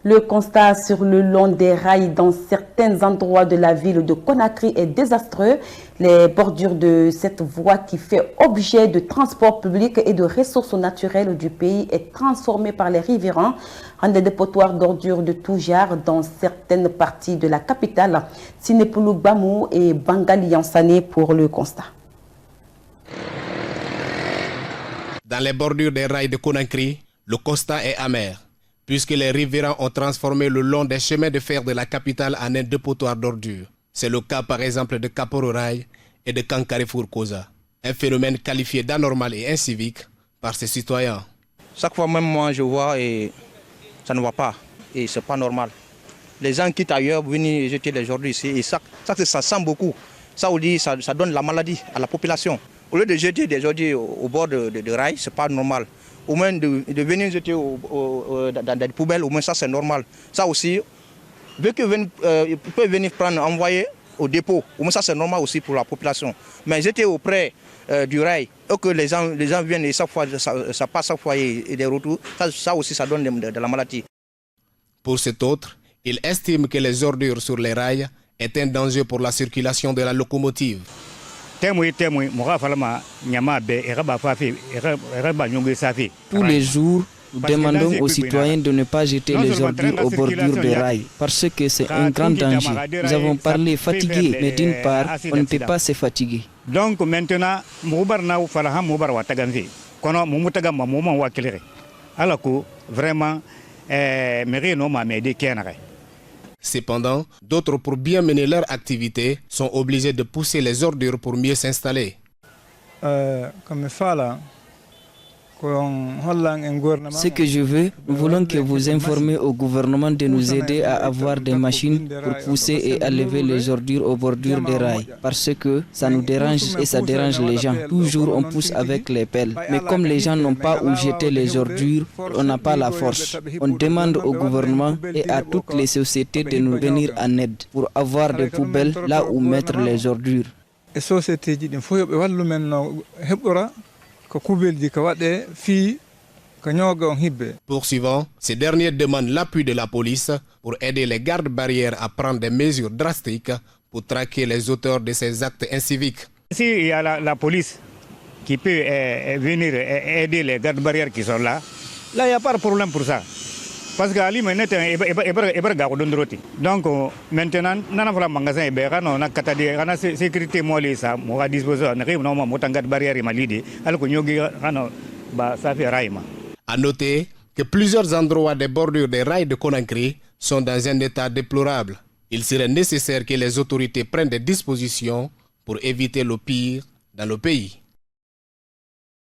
Le constat sur le long des rails dans certains endroits de la ville de Conakry est désastreux. Les bordures de cette voie qui fait objet de transport public et de ressources naturelles du pays est transformée par les riverains en des dépotoirs d'ordures de tout genre dans certaines parties de la capitale. Sinépoulou Bamou et Bangali Yansane pour le constat. Dans les bordures des rails de Conakry, le constat est amer, puisque les riverains ont transformé le long des chemins de fer de la capitale en un dépotoir d'ordures. C'est le cas par exemple de Kaporo Rail et de Kankarefour Koza, un phénomène qualifié d'anormal et incivique par ses citoyens. Chaque fois même moi je vois et ça ne va pas et c'est pas normal. Les gens quittent ailleurs pour venir jeter les ordures ici et ça sent beaucoup. Ça donne la maladie à la population. Au lieu de jeter des ordures au bord de rail, c'est pas normal. Au moins de venir jeter dans des poubelles, au moins ça c'est normal. Ça aussi, vu que peut venir prendre, envoyer au dépôt, au moins ça c'est normal aussi pour la population. Mais jeter auprès du rail, et que les gens viennent et chaque fois, ça passe chaque fois et des retours, ça aussi ça donne de la maladie. Pour cet autre, il estime que les ordures sur les rails est un danger pour la circulation de la locomotive. Tous les jours, nous demandons aux citoyens de ne pas jeter les ordures aux bordures des rails parce que c'est un grand danger. Nous avons parlé fatigué, mais d'une part, on ne peut pas se fatiguer. Donc maintenant, vraiment, Cependant, d'autres pour bien mener leur activité sont obligés de pousser les ordures pour mieux s'installer. Ce que je veux, nous voulons que vous informiez au gouvernement de nous aider à avoir des machines pour pousser et enlever les ordures aux bordures des rails. Parce que ça nous dérange et ça dérange les gens. Toujours on pousse avec les pelles. Mais comme les gens n'ont pas où jeter les ordures, on n'a pas la force. On demande au gouvernement et à toutes les sociétés de nous venir en aide pour avoir des poubelles là où mettre les ordures. Poursuivant, ces derniers demandent l'appui de la police pour aider les gardes-barrières à prendre des mesures drastiques pour traquer les auteurs de ces actes inciviques. S'il y a la police qui peut venir aider les gardes-barrières qui sont là, il n'y a pas de problème pour ça. Parce que donc maintenant, nous avons un magasin, nous avons une sécurité, nous avons disposé de barrière. À noter que plusieurs endroits des bordures des rails de Conakry sont dans un état déplorable. Il serait nécessaire que les autorités prennent des dispositions pour éviter le pire dans le pays.